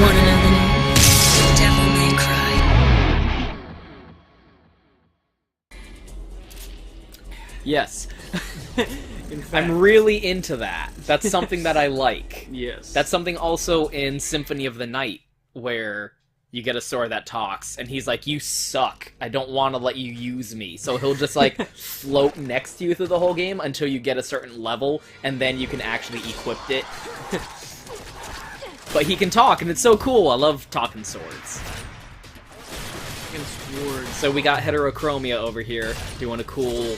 Want another name? Devil May Cry. Yes. In fact, I'm really into that. That's something that I like. yes. That's something also in Symphony of the Night, where you get a sword that talks, and he's like, you suck. I don't want to let you use me. So he'll just, like, float next to you through the whole game until you get a certain level, and then you can actually equip it. But he can talk, and it's so cool. I love talking swords. Swords. So we got Heterochromia over here doing a cool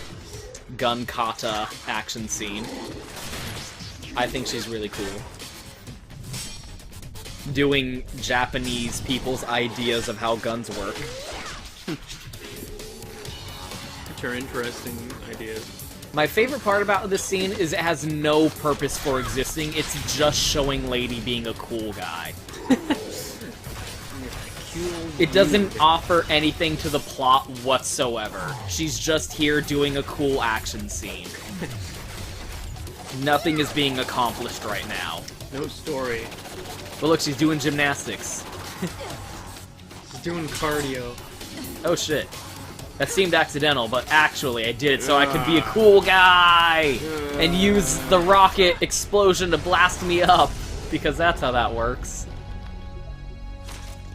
gun kata action scene. I think she's really cool. Doing Japanese people's ideas of how guns work. Which are interesting ideas. My favorite part about this scene is it has no purpose for existing. It's just showing Lady being a cool guy. It doesn't offer anything to the plot whatsoever. She's just here doing a cool action scene. Nothing is being accomplished right now. No story. But look, she's doing gymnastics. She's doing cardio. Oh shit. That seemed accidental, but actually I did it so I could be a cool guy! And use the rocket explosion to blast me up! Because that's how that works.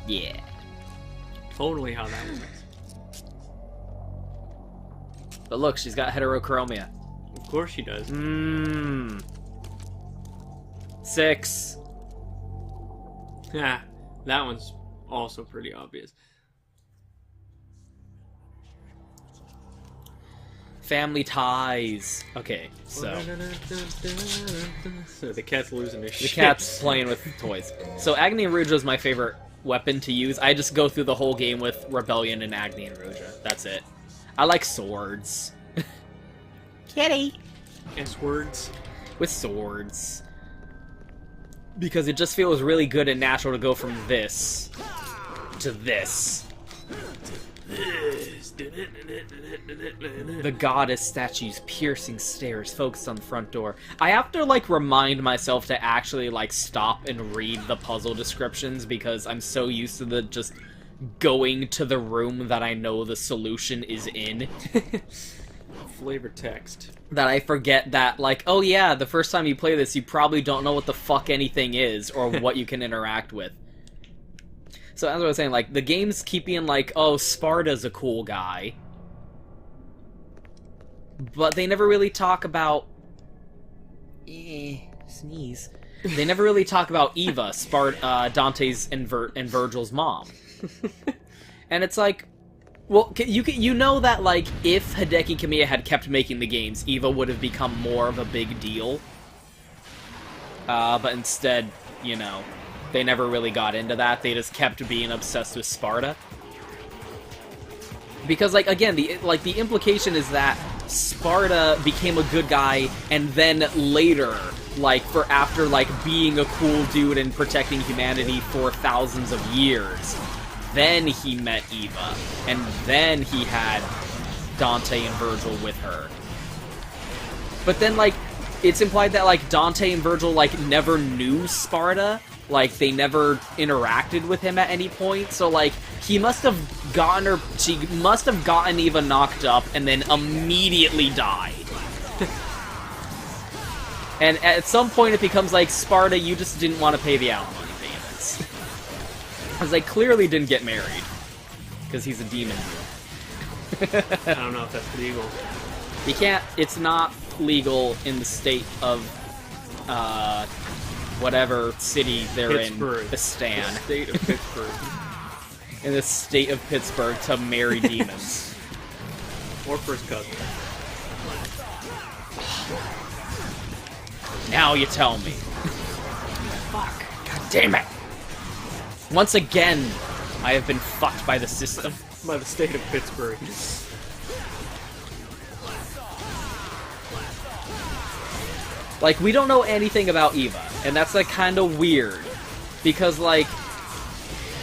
Yeah. Totally how that works. But look, she's got heterochromia. Of course she does. 6. Yeah, that one's also pretty obvious. Family ties. Okay, so So the cat's losing his the shit. cat's playing with toys. So Agni and Ruja is my favorite weapon to use. I just go through the whole game with Rebellion and Agni and Ruja. That's it. I like swords. Kitty! S-words. With swords. Because it just feels really good and natural to go from this to this. The goddess statue's piercing stares focused on the front door. I have to, like, remind myself to actually, like, stop and read the puzzle descriptions because I'm so used to the just going to the room that I know the solution is in. Flavor text. That I forget that, like, oh yeah, the first time you play this, you probably don't know what the fuck anything is or what you can interact with. So as I was saying, like, the games keep being like, oh, Sparta's a cool guy. But they never really talk about... sneeze. They never really talk about Eva, Dante's and Virgil's mom. And it's like... Well, you know that, like, if Hideki Kamiya had kept making the games, Eva would have become more of a big deal. But instead, you know, they never really got into that. They just kept being obsessed with Sparta. Because, like, again, the implication is that Sparta became a good guy, and then later, like, after, like, being a cool dude and protecting humanity for thousands of years, then he met Eva, and then he had Dante and Virgil with her. But then, like, it's implied that, like, Dante and Virgil, like, never knew Sparta. Like, they never interacted with him at any point. So, like, he must have gotten her... She must have gotten Eva knocked up and then immediately died. And at some point it becomes like, Sparta, you just didn't want to pay the alimony payments. Because they clearly didn't get married. Because he's a demon. I don't know if that's legal. You can't... It's not legal in the state of... whatever city they're Pittsburgh. in. The Stan. The state of Pittsburgh. In the state of Pittsburgh to marry demons. Or first cousin. Now you tell me. Fuck. God damn it. Once again, I have been fucked by the system. By the state of Pittsburgh. Like, we don't know anything about Eva, and that's, like, kind of weird. Because, like,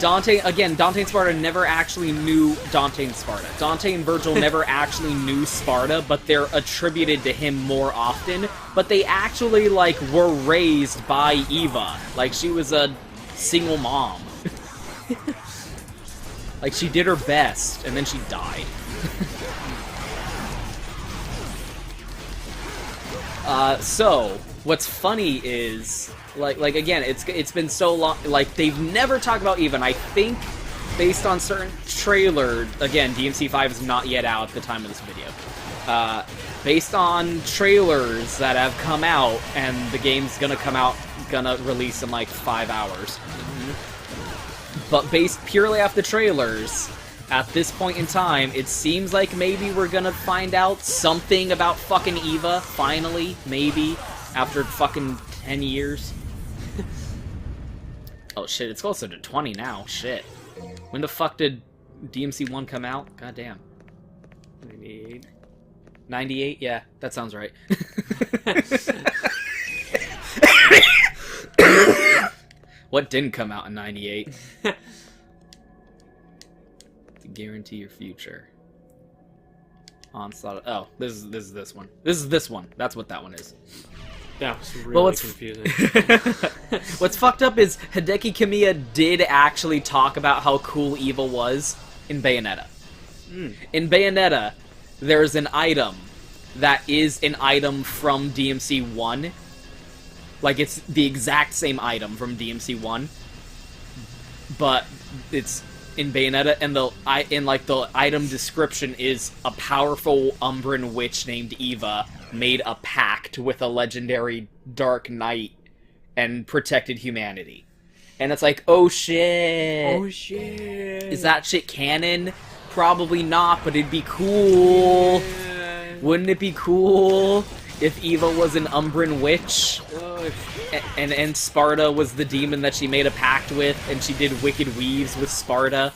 Dante and Sparta never actually knew Dante and Sparta. Dante and Virgil never actually knew Sparta, but they're attributed to him more often. But they actually, like, were raised by Eva. Like, she was a single mom. Like, she did her best, and then she died. So, what's funny is, like again, it's been so long, like, they've never talked about Eva, and I think, based on certain trailers, again, DMC5 is not yet out at the time of this video, based on trailers that have come out, and the game's gonna release in, like, 5 hours. But based purely off the trailers, at this point in time, it seems like maybe we're gonna find out something about fucking Eva, finally, maybe, after fucking 10 years. Oh shit, it's closer to 20 now, shit. When the fuck did DMC1 come out? God damn. 98. 98? Yeah, that sounds right. What didn't come out in 98? To guarantee your future. Onslaught. Oh, this is this one. This is this one. That's what that one is. That was really confusing. What's fucked up is Hideki Kamiya did actually talk about how cool Eva was in Bayonetta. In Bayonetta, there's an item that is an item from DMC 1. Like, it's the exact same item from DMC 1, but it's in Bayonetta, and the item description is a powerful Umbran witch named Eva made a pact with a legendary Dark Knight and protected humanity. And it's like, oh shit. Oh shit. Is that shit canon? Probably not, but it'd be cool. Yeah. Wouldn't it be cool if Eva was an Umbran witch? And Sparta was the demon that she made a pact with, and she did wicked weaves with Sparta.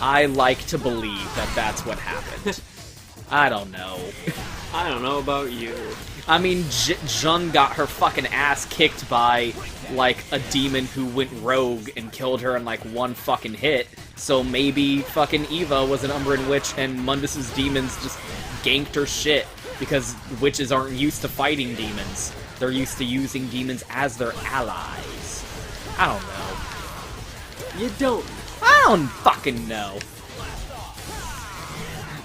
I like to believe that that's what happened. I don't know. I don't know about you. I mean, Jun got her fucking ass kicked by, like, a demon who went rogue and killed her in, like, one fucking hit. So maybe fucking Eva was an Umbran witch and Mundus's demons just ganked her shit, because witches aren't used to fighting demons. They're used to using demons as their allies. I don't know. You don't. I don't fucking know.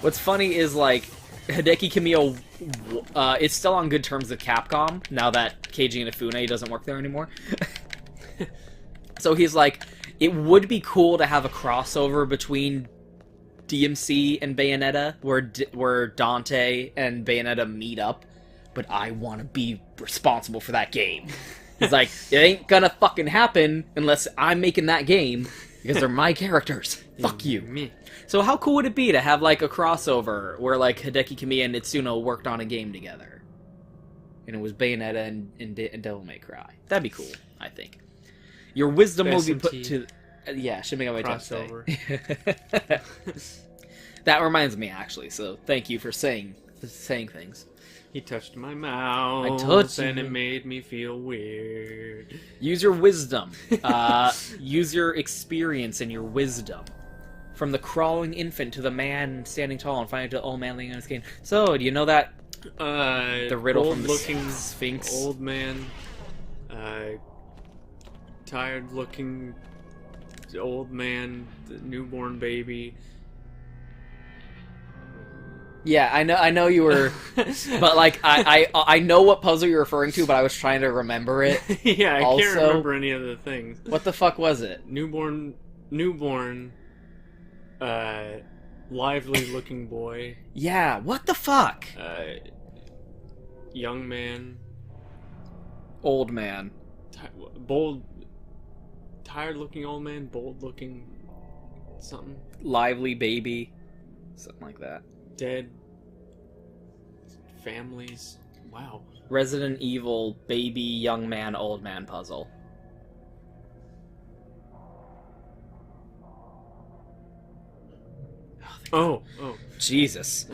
What's funny is, like, Hideki Kamiya is still on good terms with Capcom, now that Keiji Inafune doesn't work there anymore. So he's like, it would be cool to have a crossover between DMC and Bayonetta, where Dante and Bayonetta meet up, but I want to be responsible for that game. He's like, it ain't gonna fucking happen unless I'm making that game, because they're my characters. Fuck you. Me. So how cool would it be to have, like, a crossover where, like, Hideki Kamiya and Itsuno worked on a game together? And it was Bayonetta and Devil May Cry. That'd be cool, I think. Your wisdom will be put to... yeah, Shin Megami Tensei. That reminds me, actually, so thank you for saying things. He touched my mouth, I touched and you. it made me feel weird. Use your wisdom. Use your experience and your wisdom. From the crawling infant to the man standing tall and finally to the old man laying on his cane. So, do you know that? The riddle from the old-looking Sphinx? old man, tired-looking old man, the newborn baby. Yeah, I know you were, but like I know what puzzle you're referring to, but I was trying to remember it. Yeah, I Also, can't remember any of the things. What the fuck was it? Newborn, lively-looking boy. Yeah, what the fuck? Young man. Old man. Bold. Tired-looking old man. Bold-looking something. Lively baby. Something like that. Dead. Families. Wow. Resident Evil baby, young man, old man puzzle. Oh. Jesus.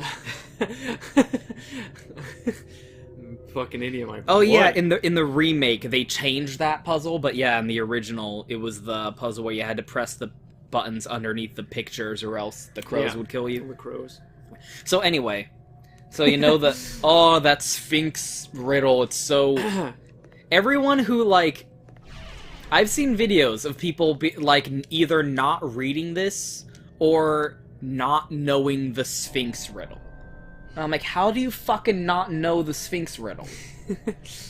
Fucking idiot. Yeah, in the remake they changed that puzzle, but yeah, in the original it was the puzzle where you had to press the buttons underneath the pictures or else the crows would kill you. The crows. So anyway, so you know that Sphinx riddle, it's so... Everyone who, like... I've seen videos of people either not reading this or not knowing the Sphinx riddle. And I'm like, how do you fucking not know the Sphinx riddle?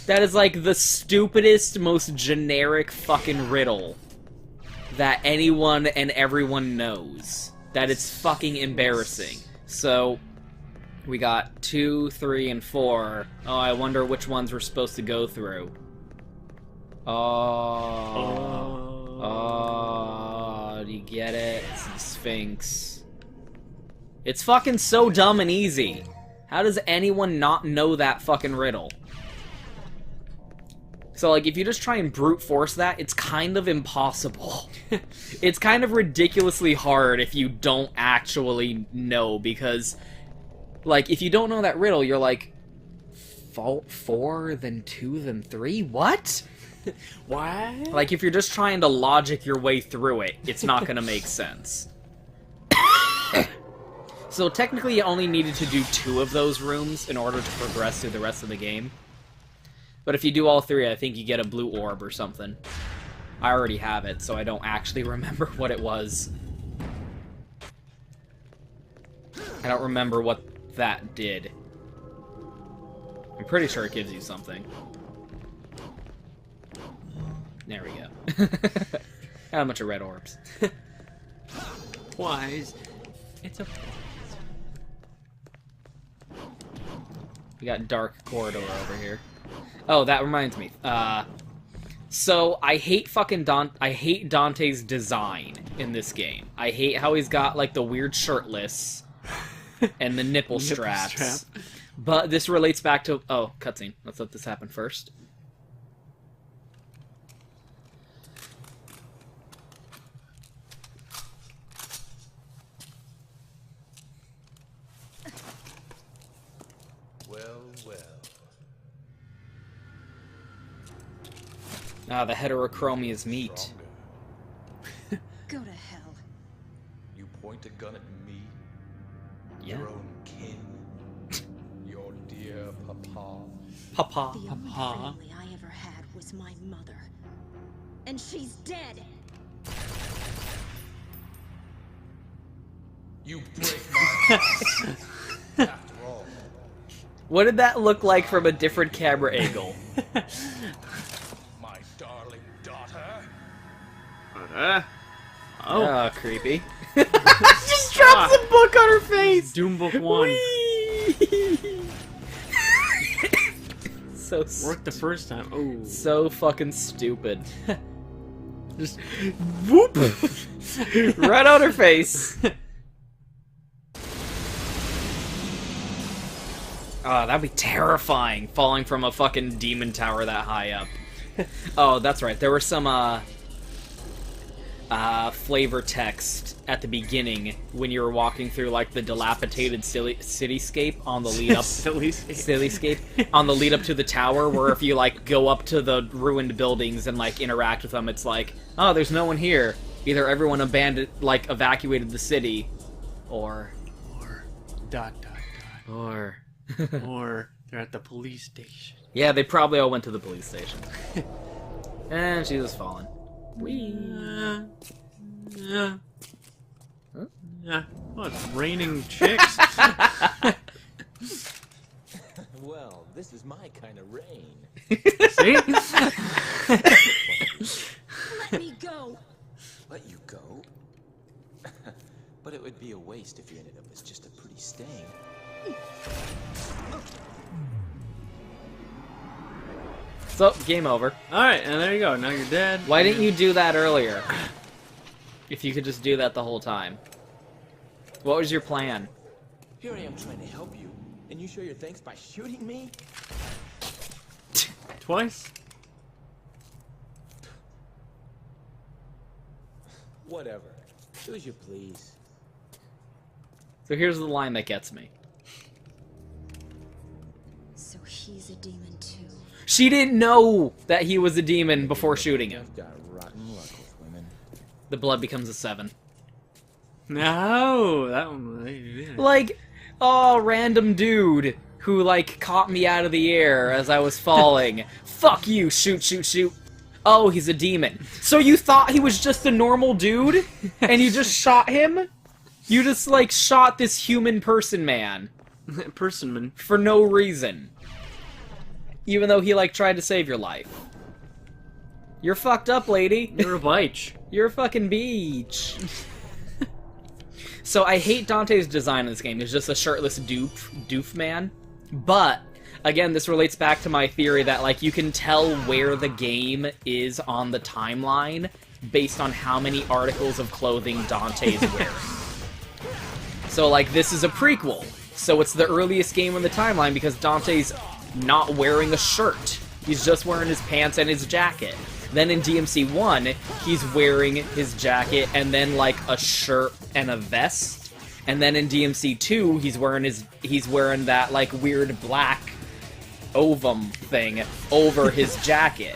That is like the stupidest, most generic fucking riddle that anyone and everyone knows. That it's fucking embarrassing. So, we got 2, 3, and 4. Oh, I wonder which ones we're supposed to go through. Oh, do you get it? It's the Sphinx. It's fucking so dumb and easy. How does anyone not know that fucking riddle? So, like, if you just try and brute force that, it's kind of impossible. It's kind of ridiculously hard if you don't actually know, because, like, if you don't know that riddle, you're like, 4, then 2, then 3? What? What? Like, if you're just trying to logic your way through it, it's not gonna make sense. So, technically, you only needed to do 2 of those rooms in order to progress through the rest of the game. But if you do all 3, I think you get a blue orb or something. I already have it, so I don't actually remember what it was. I don't remember what that did. I'm pretty sure it gives you something. There we go. Got a bunch of red orbs. Wise. It's a... We got dark corridor over here. Oh, that reminds me. So I hate fucking I hate Dante's design in this game. I hate how he's got like the weird shirtless and the nipple straps. But this relates back to cutscene. Let's let this happen first. Ah, the heterochromia's meat. Go to hell. You point a gun at me? Yeah. Your own kin? Your dear papa? Papa. The only family I ever had was my mother. And she's dead! You break my heart. After all. What did that look like from a different camera angle? My darling daughter. Oh, creepy. Just drops the book on her face! Doom Book 1. So Worked the first time. Oh. so fucking stupid. Just whoop right on her face. Oh, that'd be terrifying, falling from a fucking demon tower that high up. Oh, that's right. There were some flavor text at the beginning when you were walking through like the dilapidated cityscape on the lead up cityscape on the lead up to the tower, where if you like go up to the ruined buildings and like interact with them, it's like, oh, there's no one here. Either everyone evacuated the city, or Or they're at the police station. yeah, they probably all went to the police station. And she was falling. Whee. Yeah. Huh? Yeah. Oh, it's raining chicks. Well, this is my kind of rain. See? Let me go! Let you go? But it would be a waste if you ended up as just a pretty stain. So, game over. Alright, and there you go. Now you're dead. Why didn't you do that earlier? If you could just do that the whole time. What was your plan? Here I am trying to help you, and you show your thanks by shooting me? Twice? Whatever. Do as you please. So here's the line that gets me. So he's a demon too. She didn't know that he was a demon before shooting him. I've got rotten luck with women. The blood becomes a 7. No, that one. Like, oh, random dude who, like, caught me out of the air as I was falling. Fuck you, shoot, shoot, shoot. Oh, he's a demon. So you thought he was just a normal dude? And you just shot him? You just, like, shot this human person man. Person man. For no reason. Even though he, like, tried to save your life. You're fucked up, lady. You're a bitch. You're a fucking beach. So I hate Dante's design in this game. He's just a shirtless doof man. But, again, this relates back to my theory that, like, you can tell where the game is on the timeline based on how many articles of clothing Dante's wearing. So, like, this is a prequel. So it's the earliest game on the timeline because Dante's not wearing a shirt. He's just wearing his pants and his jacket. Then in DMC 1, he's wearing his jacket and then, like, a shirt and a vest. And then in DMC 2, he's wearing that, like, weird black ovum thing over his jacket.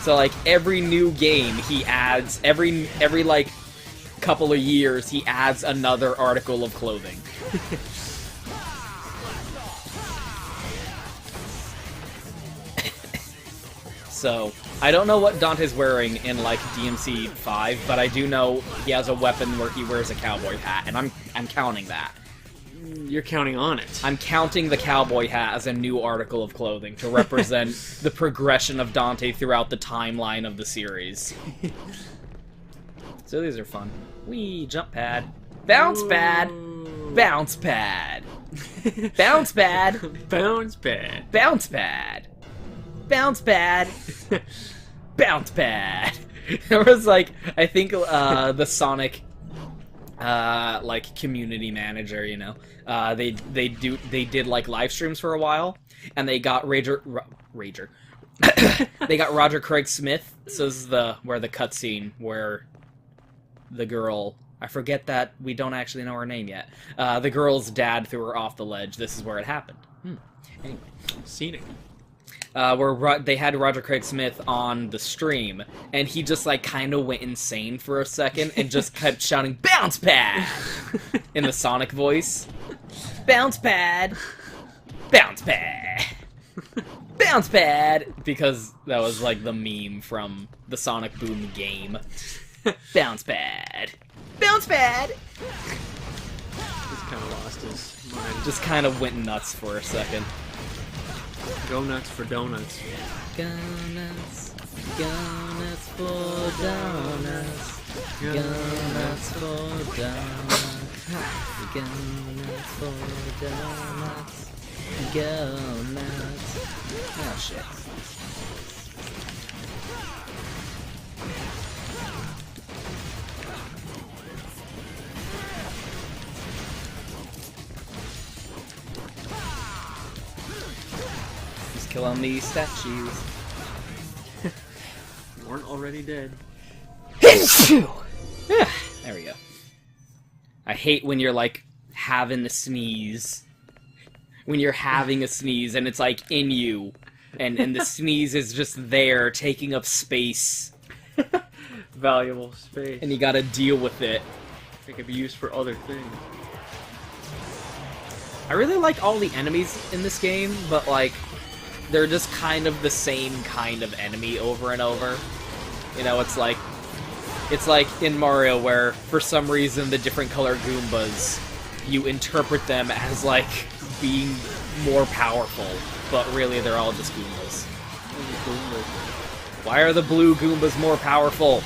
So, like, every new game, he adds, every like, couple of years, he adds another article of clothing. So, I don't know what Dante's wearing in, like, DMC 5, but I do know he has a weapon where he wears a cowboy hat, and I'm counting that. You're counting on it. I'm counting the cowboy hat as a new article of clothing to represent the progression of Dante throughout the timeline of the series. So these are fun. Whee, jump pad. Bounce pad! Bounce pad! Bounce pad! Bounce pad. Bounce pad! Bounce pad! Bounce pad! There was, like, I think, the Sonic, like, community manager, you know, they did, like, live streams for a while, and they got Rager. They got Roger Craig Smith, so this is where the cutscene where the girl, I forget that we don't actually know her name yet, the girl's dad threw her off the ledge. This is where it happened. Anyway. Scenic. Where they had Roger Craig Smith on the stream, and he just, like, kind of went insane for a second and just kept shouting, "Bounce pad!" in the Sonic voice. Bounce pad! Bounce pad! Bounce pad! Because that was, like, the meme from the Sonic Boom game. Bounce pad! Bounce pad! Just kind of lost his mind. Just kind of went nuts for a second. Go nuts for donuts. Go nuts for donuts. Go nuts for donuts. Go nuts for donuts. Go nuts. Oh shit. Killing these statues. You weren't already dead. There we go. I hate when you're, like, having a sneeze. When you're having a sneeze and it's, like, in you. And the sneeze is just there, taking up space. Valuable space. And you gotta deal with it. It could be used for other things. I really like all the enemies in this game, but, like, they're just kind of the same kind of enemy over and over. You know, it's like in Mario where, for some reason, the different color Goombas, you interpret them as, like, being more powerful, but really they're all just Goombas. Why are the blue Goombas more powerful?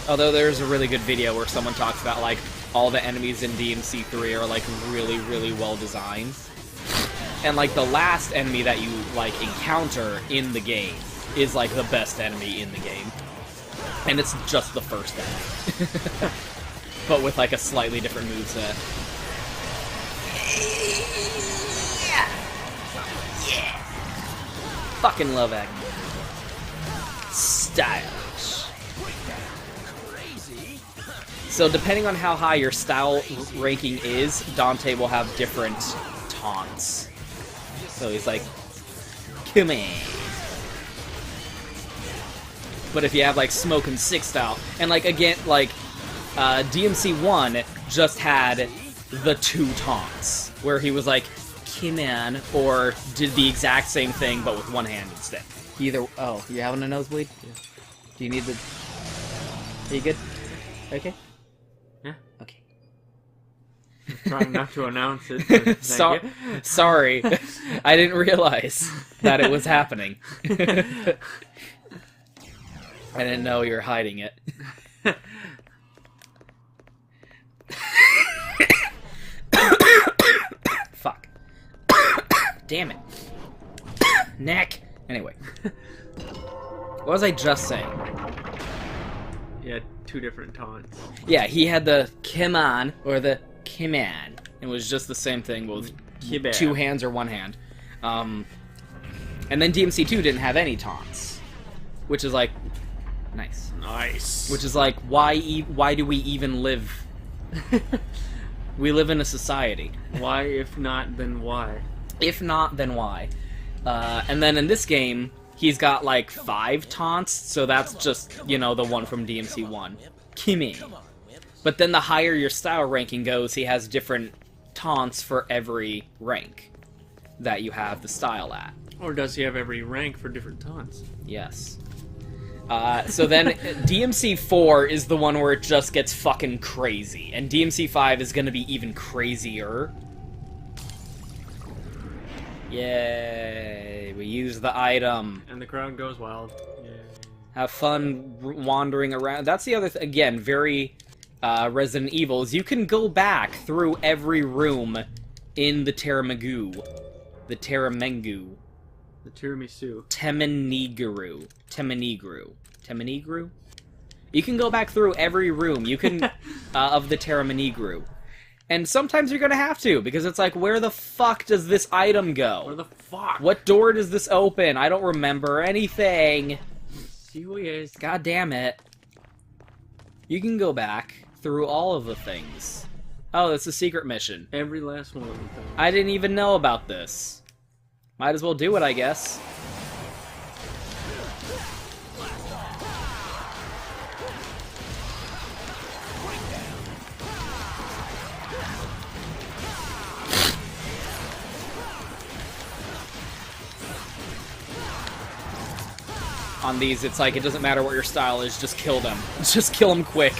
Although there's a really good video where someone talks about, like, all the enemies in DMC 3 are, like, really, really well designed. And, like, the last enemy that you, like, encounter in the game is, like, the best enemy in the game. And it's just the first enemy. But with, like, a slightly different moveset. Yeah! Yeah! Fucking love Agony. Stylish. So depending on how high your style ranking is, Dante will have different taunts. So he's like, come in. But if you have, like, Smokin' 6 style, and, like, again, like, DMC 1 just had the 2 taunts, where he was like, Keyman, or did the exact same thing but with one hand instead. Either. Oh, you having a nosebleed? Yeah. Do you need the? Are you good? Okay. Yeah. Okay. Trying not to announce it. but thank you. Sorry, I didn't realize that it was happening. I didn't know you were hiding it. Fuck. Damn it. Neck. Anyway. What was I just saying? He had 2 different taunts. Yeah, he had the Kiman, or the Kiman. It was just the same thing with Kiban. 2 hands or 1 hand. And then DMC2 didn't have any taunts. Which is like... Nice. Nice. Which is like, why do we even live? We live in a society. Why, if not, then why? If not, then why? And then in this game, he's got like 5 taunts, so that's just, you know, the one from DMC1. Kimi. But then the higher your style ranking goes, he has different taunts for every rank that you have the style at. Or does he have every rank for different taunts? Yes. So then DMC4 is the one where it just gets fucking crazy, and DMC5 is gonna be even crazier. Yay, we use the item. And the crowd goes wild. Yay. Have fun wandering around. That's the other again, very Resident Evil, is you can go back through every room in the Terramagoo. The Terramengu. The tiramisu. Temenigru? You can go back through every room. You can, of the Terramenigru. And sometimes you're gonna have to, because it's like, where the fuck does this item go? Where the fuck? What door does this open? I don't remember anything. See who he is. God damn it. You can go back through all of the things. Oh, that's a secret mission. Every last one of them. I didn't even know about this. Might as well do it, I guess. On these, it's like, it doesn't matter what your style is, just kill them. Just kill them quick.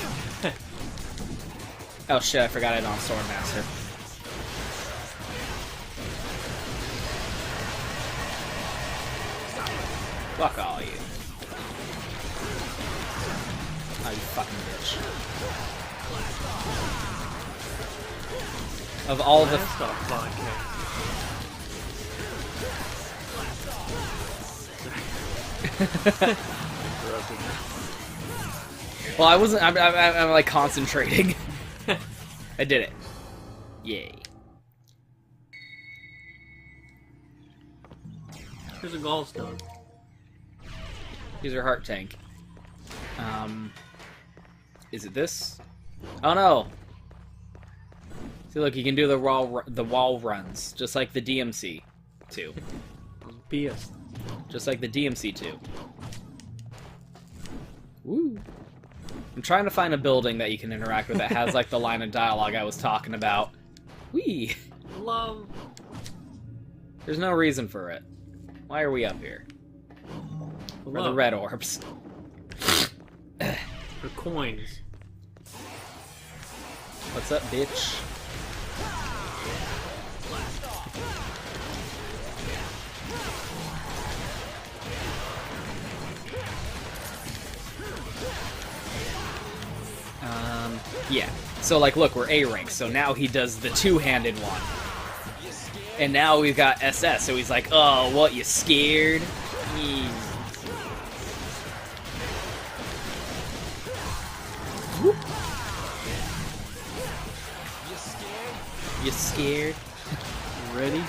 Oh shit, I forgot I don't have Swordmaster. Fuck all you. Oh, you fucking bitch. Of all the... Last off podcast. Well, I wasn't... I'm like, concentrating. I did it. Yay. Here's a gallstone. Here's your heart tank. Is it this? Oh no! See, look, you can do the wall runs, just like the DMC2. BS. Just like the DMC2. Woo! I'm trying to find a building that you can interact with that has like the line of dialogue I was talking about. Whee! Love. There's no reason for it. Why are we up here? Where are the red orbs? For coins. What's up, bitch? Yeah. So, like, look, we're A rank, so now he does the two-handed one. And now we've got SS, so he's like, oh, what, you scared? Whoop. You scared? Ready?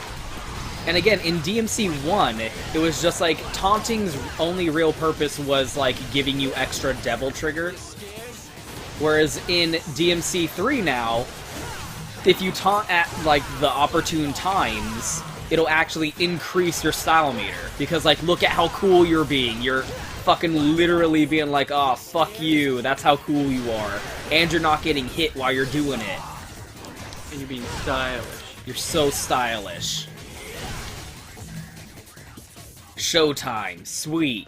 And again, in DMC1, it was just like, taunting's only real purpose was, like, giving you extra devil triggers. Whereas in DMC3 now, if you taunt at, like, the opportune times, it'll actually increase your style meter. Because, like, look at how cool you're being. You're fucking literally being like, oh, fuck you, that's how cool you are. And you're not getting hit while you're doing it. And you're being stylish. You're so stylish. Showtime. Sweet.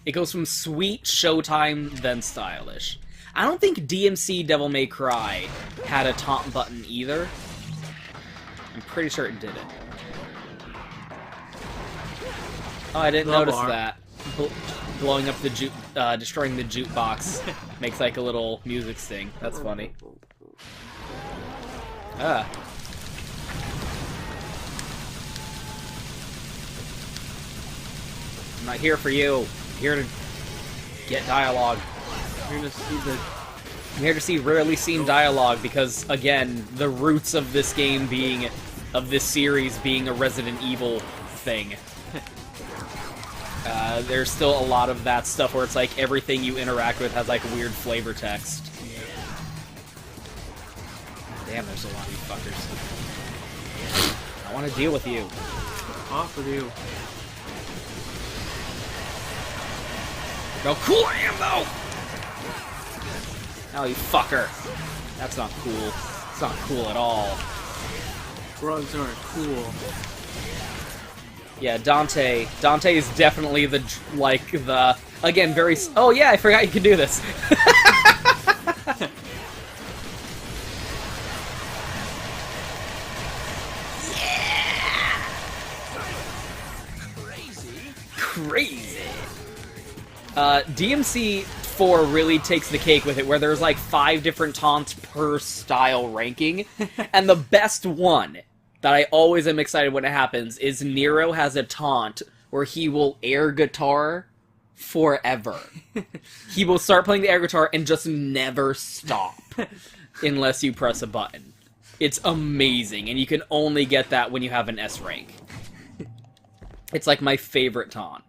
It goes from sweet, showtime, then stylish. I don't think DMC Devil May Cry had a taunt button either. I'm pretty sure it didn't. Oh, I didn't notice that. Blowing up the destroying the jukebox makes like a little music sting. That's funny. Ah. I'm not here for you. I'm here to get dialogue. You're gonna see the... I'm here to see rarely seen dialogue because, again, the roots of this game being... of this series being a Resident Evil thing. There's still a lot of that stuff where it's like everything you interact with has like weird flavor text. Damn, there's a lot of you fuckers. I want to deal with you. Off with you. No, cool I am, though! Oh, you fucker. That's not cool. It's not cool at all. Drugs aren't cool. Yeah, Dante. Dante is definitely the, like, the... Again, very... Oh, yeah, I forgot you could do this. Crazy. DMC 4 really takes the cake with it, where there's like 5 different taunts per style ranking, and the best one that I always am excited when it happens is Nero has a taunt where he will air guitar forever. He will start playing the air guitar and just never stop unless you press a button. It's amazing, and you can only get that when you have an S rank. It's like my favorite taunt.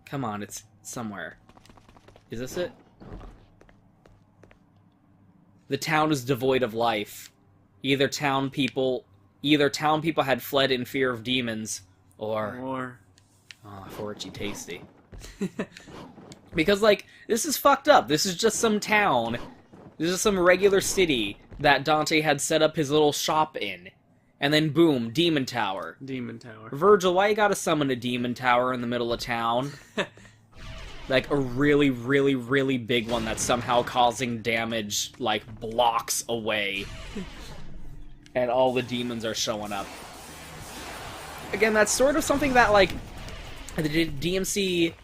Come on, it's somewhere. Is this it? The town is devoid of life. Either town people had fled in fear of demons, or... Oh, fortune tasty. Because, like, this is fucked up. This is just some town. This is some regular city that Dante had set up his little shop in. And then, boom, Demon Tower. Demon Tower. Virgil, why you gotta summon a Demon Tower in the middle of town? Like, a really, really, really big one that's somehow causing damage, like, blocks away. And all the demons are showing up. Again, that's sort of something that, like, the DMC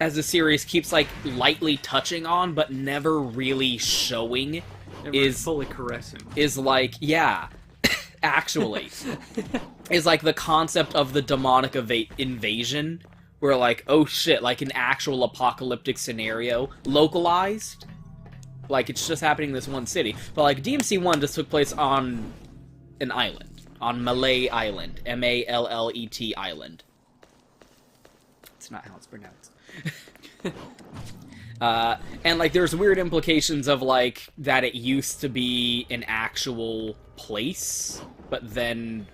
as a series keeps, like, lightly touching on, but never really showing. Never fully caressing. Is, like, yeah, actually. Is, like, the concept of the demonic invasion, where, like, oh shit, like an actual apocalyptic scenario, localized. Like, it's just happening in this one city. But, like, DMC 1 just took place on an island. On Mallet Island. M-A-L-L-E-T Island. It's not how it's pronounced. And, like, there's weird implications of, like, that it used to be an actual place, but then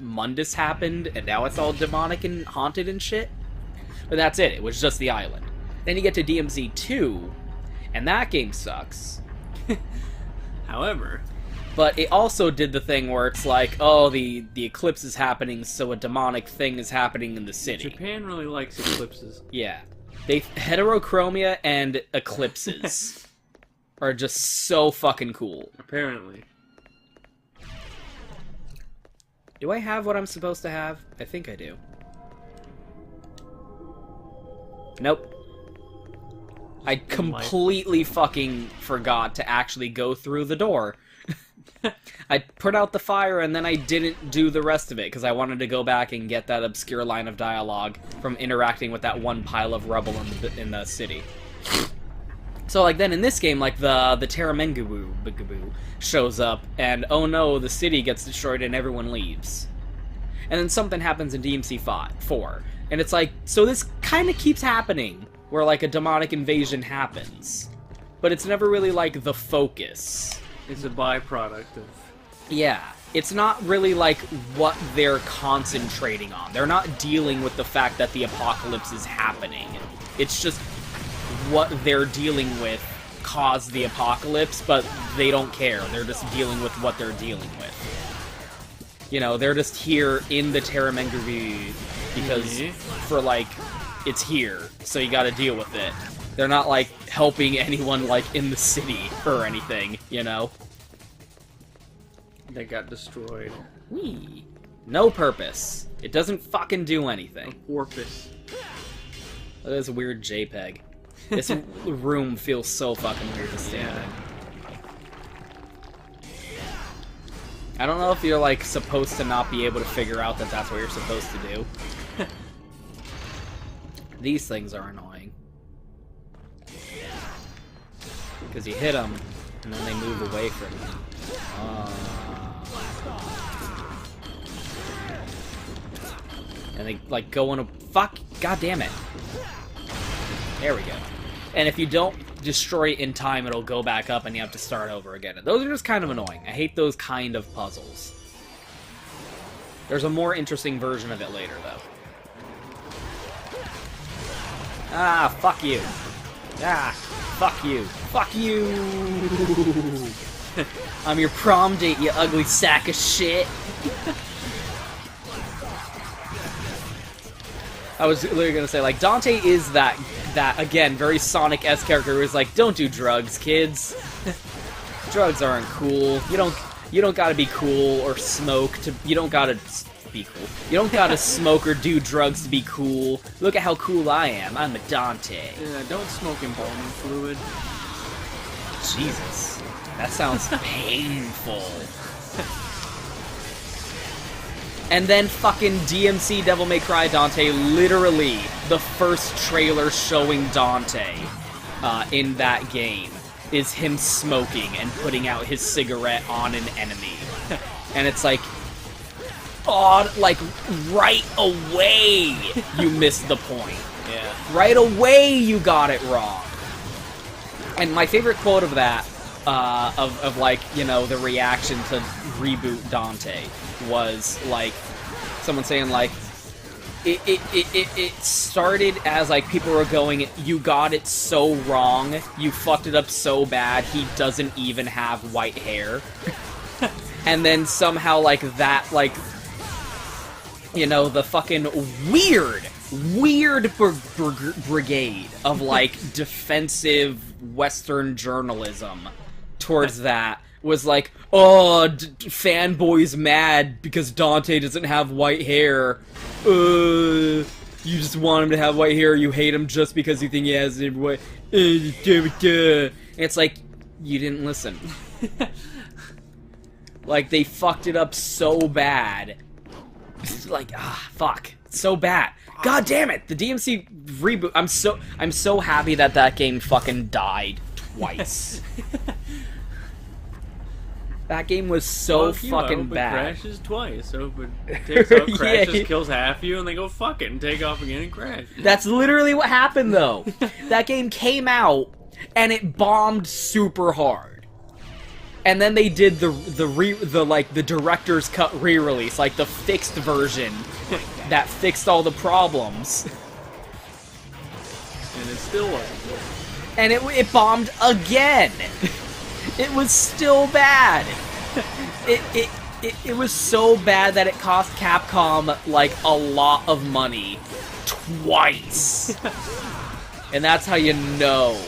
Mundus happened, and now it's all demonic and haunted and shit. But that's it. It was just the island. Then you get to DMZ 2, and that game sucks. However... But it also did the thing where it's like, oh, the eclipse is happening, so a demonic thing is happening in the city. Japan really likes eclipses. Yeah. Heterochromia and eclipses are just so fucking cool. Apparently. Do I have what I'm supposed to have? I think I do. Nope. I completely fucking forgot to actually go through the door. I put out the fire and then I didn't do the rest of it because I wanted to go back and get that obscure line of dialogue from interacting with that one pile of rubble in the city. So, like, then in this game, like, the Terramengaboo shows up, and oh no, the city gets destroyed and everyone leaves. And then something happens in DMC 4, and it's like, so this kind of keeps happening, where, like, a demonic invasion happens. But it's never really, like, the focus. It's a byproduct of... Yeah. It's not really, like, what they're concentrating on. They're not dealing with the fact that the apocalypse is happening. It's just what they're dealing with caused the apocalypse, but they don't care. They're just dealing with what they're dealing with. You know, they're just here in the Terramengaboo because for like it's here, so you got to deal with it. They're not like helping anyone like in the city or anything, you know. They got destroyed. Whee! No purpose. It doesn't fucking do anything. A porpoise. Look at this weird JPEG. This room feels so fucking weird to stand in. I don't know if you're, like, supposed to not be able to figure out that that's what you're supposed to do. These things are annoying. Because you hit them, and then they move away from you. And they, like, go on a... Fuck! God damn it! There we go. And if you don't destroy it in time, it'll go back up and you have to start over again. And those are just kind of annoying. I hate those kind of puzzles. There's a more interesting version of it later, though. Ah, fuck you. Ah, fuck you. Fuck you! I'm your prom date, you ugly sack of shit! I was literally gonna say, like, Dante is that again, very Sonic-esque character who is like, don't do drugs, kids. Drugs aren't cool. You don't gotta be cool or smoke to, you don't gotta be cool. You don't gotta smoke or do drugs to be cool. Look at how cool I am. I'm a Dante. Yeah, don't smoke embalming fluid. Jesus. That sounds painful. And then fucking DMC Devil May Cry Dante, literally the first trailer showing Dante in that game is him smoking and putting out his cigarette on an enemy. And it's like, oh, like, right away you missed the point. Yeah. Right away you got it wrong. And my favorite quote of that, of like, you know, the reaction to reboot Dante was like someone saying like it started as like people were going, you got it so wrong, you fucked it up so bad, he doesn't even have white hair. And then somehow like that, like, you know, the fucking weird brigade of like defensive Western journalism towards that was like, oh, fanboys mad because Dante doesn't have white hair. You just want him to have white hair, you hate him just because you think he has white. It's like, you didn't listen. Like, they fucked it up so bad. It's like, fuck. So bad. God damn it! The DMC reboot. I'm so happy that that game fucking died twice. That game was so fucking bad. It crashes twice. So it takes out, crashes, kills half you, and they go fuck it and take off again and crash. That's literally what happened, though. That game came out and it bombed super hard, and then they did the director's cut re-release, like the fixed version that fixed all the problems. And it still was. And it bombed again. It was still bad. It was so bad that it cost Capcom like a lot of money twice. And that's how you know.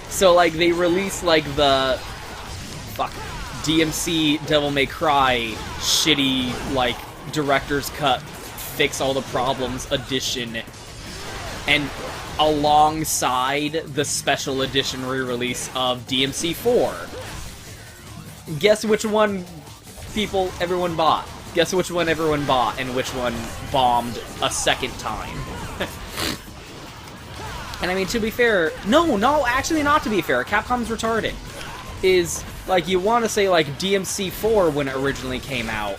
So like they released like the DMC Devil May Cry shitty like director's cut fix all the problems edition, and alongside the special edition re-release of DMC 4. Guess which one everyone bought. Guess which one everyone bought and which one bombed a second time. And I mean, to be fair, no, actually not to be fair, Capcom's retarded. Is, like, you want to say, like, DMC 4 when it originally came out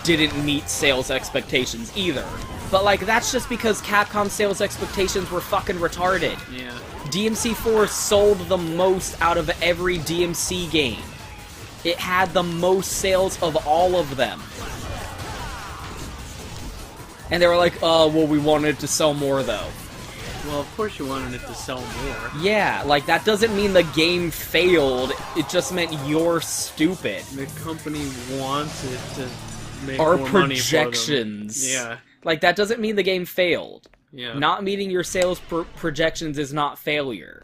didn't meet sales expectations either. But, like, that's just because Capcom's sales expectations were fucking retarded. Yeah. DMC 4 sold the most out of every DMC game. It had the most sales of all of them. And they were like, well, we wanted it to sell more, though. Well, of course you wanted it to sell more. Yeah, like, that doesn't mean the game failed. It just meant you're stupid. The company wants it to make Our more money for them. projections. Yeah. Like, that doesn't mean the game failed. Yeah. Not meeting your sales projections is not failure.